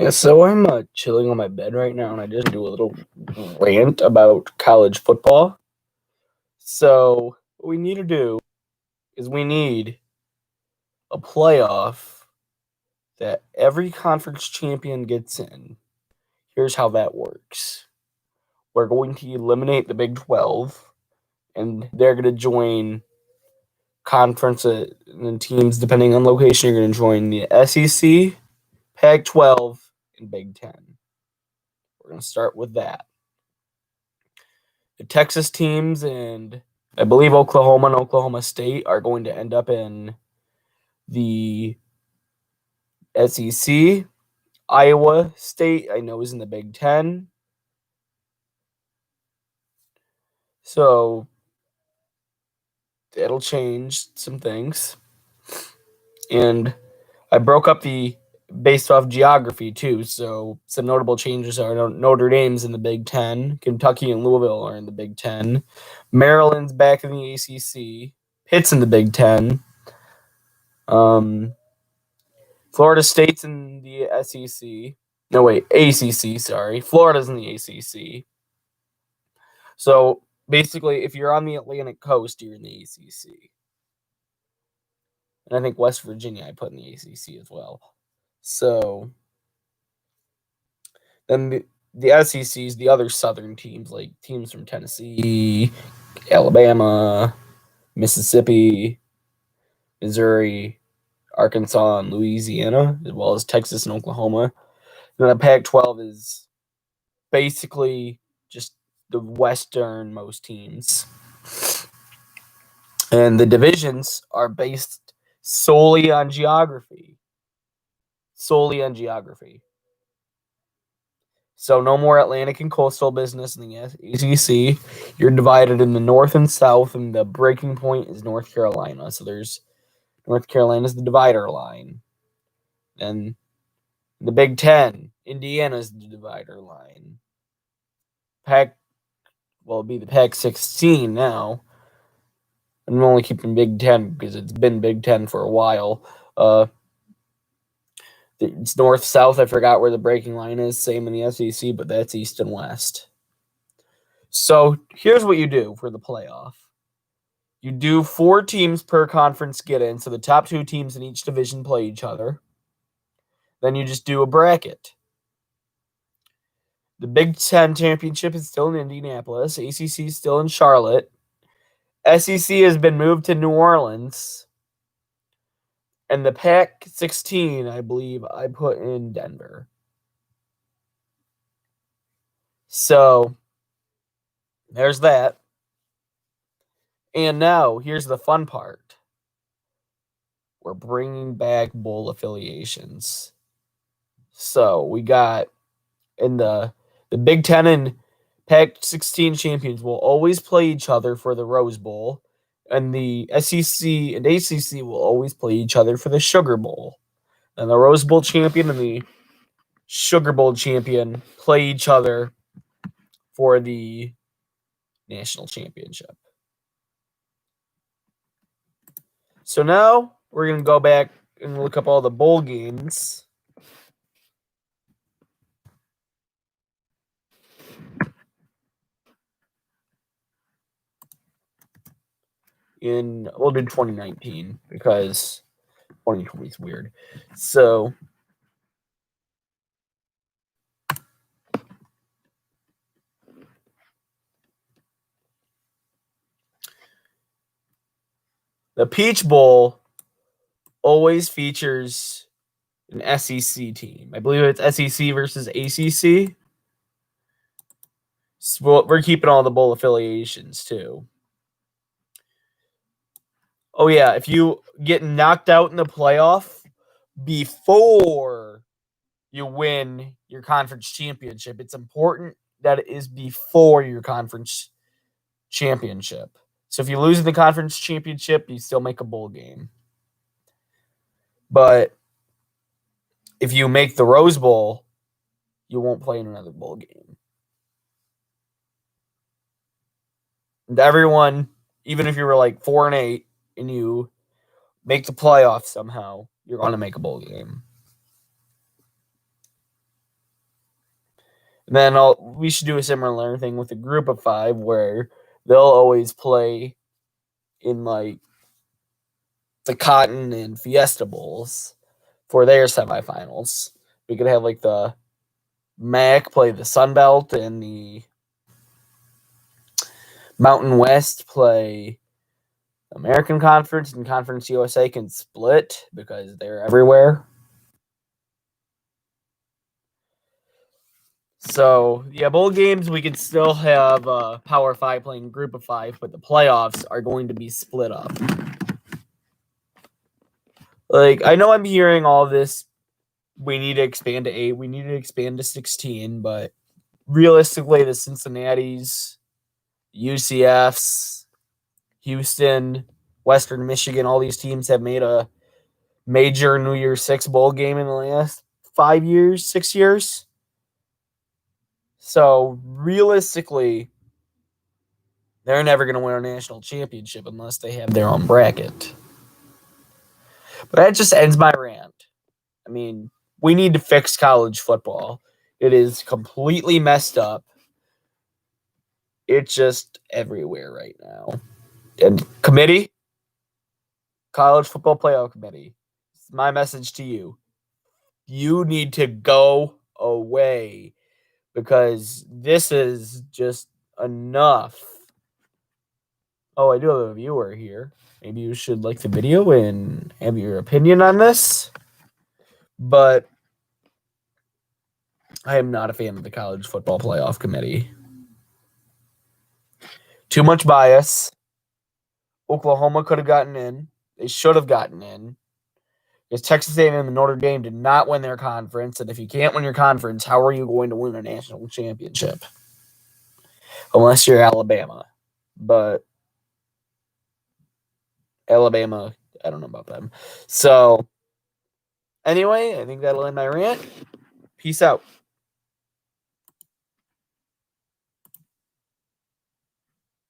Yeah, so I'm chilling on my bed right now, and I just do a little rant about college football. So what we need to do is we need a playoff that every conference champion gets in. Here's how that works. We're going to eliminate the Big 12, and they're going to join conference and teams depending on location. You're going to join the SEC, Pac-12, and Big 10. We're going to start with that. The Texas teams and I believe Oklahoma and Oklahoma State are going to end up in the SEC. Iowa State, I know, is in the Big 10. So that'll change some things. And I broke up based off geography too. So some notable changes are Notre Dame's in the Big 10. Kentucky and Louisville are in the Big 10. Maryland's back in the ACC. Pitt's in the Big 10. Florida State's in the SEC. No, wait, ACC, sorry. Florida's in the ACC. So basically, if you're on the Atlantic coast, you're in the ACC. And I think West Virginia I put in the ACC as well. So then the SEC is the other southern teams, like teams from Tennessee, Alabama, Mississippi, Missouri, Arkansas, and Louisiana, as well as Texas and Oklahoma. And the Pac-12 is basically just the westernmost teams. And the divisions are based solely on geography. Solely on geography. So no more Atlantic and coastal business in the ACC. You're divided in the north and south, and the breaking point is North Carolina. So there's North Carolina is the divider line. And the Big 10, Indiana is the divider line. It'll be the Pac-16 now. I'm only keeping Big 10 because it's been Big 10 for a while. It's north-south. I forgot where the breaking line is. Same in the SEC, but that's east and west. So here's what you do for the playoff. You do 4 teams per conference get in, so the top 2 teams in each division play each other. Then you just do a bracket. The Big 10 championship is still in Indianapolis. ACC is still in Charlotte. SEC has been moved to New Orleans. And the Pac-16, I believe, I put in Denver. So there's that. And now, here's the fun part. We're bringing back bowl affiliations. So we got in the Big 10 and Pac-16 champions will always play each other for the Rose Bowl. And the SEC and ACC will always play each other for the Sugar Bowl. And the Rose Bowl champion and the Sugar Bowl champion play each other for the national championship. So now we're going to go back and look up all the bowl games. We'll do 2019 because 2020 is weird. So the Peach Bowl always features an SEC team. I believe it's SEC versus ACC. So we're keeping all the bowl affiliations too. Oh yeah, if you get knocked out in the playoff before you win your conference championship, it's important that it is before your conference championship. So if you lose in the conference championship, you still make a bowl game. But if you make the Rose Bowl, you won't play in another bowl game. And everyone, even if you were like 4-8 and you make the playoffs somehow, you're going to make a bowl game. And then we should do a similar thing with a group of 5 where they'll always play in like the Cotton and Fiesta Bowls for their semifinals. We could have like the MAC play the Sun Belt and the Mountain West play American Conference, and Conference USA can split because they're everywhere. So, yeah, bowl games, we can still have Power 5 playing Group of 5, but the playoffs are going to be split up. Like, I know I'm hearing all this, we need to expand to 8, we need to expand to 16, but realistically, the Cincinnati's, UCF's, Houston, Western Michigan, all these teams have made a major New Year's Six bowl game in the last 5 years, 6 years. So realistically, they're never going to win a national championship unless they have their own bracket. But that just ends my rant. I mean, we need to fix college football. It is completely messed up. It's just everywhere right now. And committee, college football playoff committee, it's my message to you. You need to go away because this is just enough. Oh, I do have a viewer here. Maybe you should like the video and have your opinion on this. But I am not a fan of the college football playoff committee. Too much bias. Oklahoma could have gotten in. They should have gotten in. Because Texas A&M and Notre Dame did not win their conference. And if you can't win your conference, how are you going to win a national championship? Unless you're Alabama. But Alabama, I don't know about them. So, anyway, I think that'll end my rant. Peace out.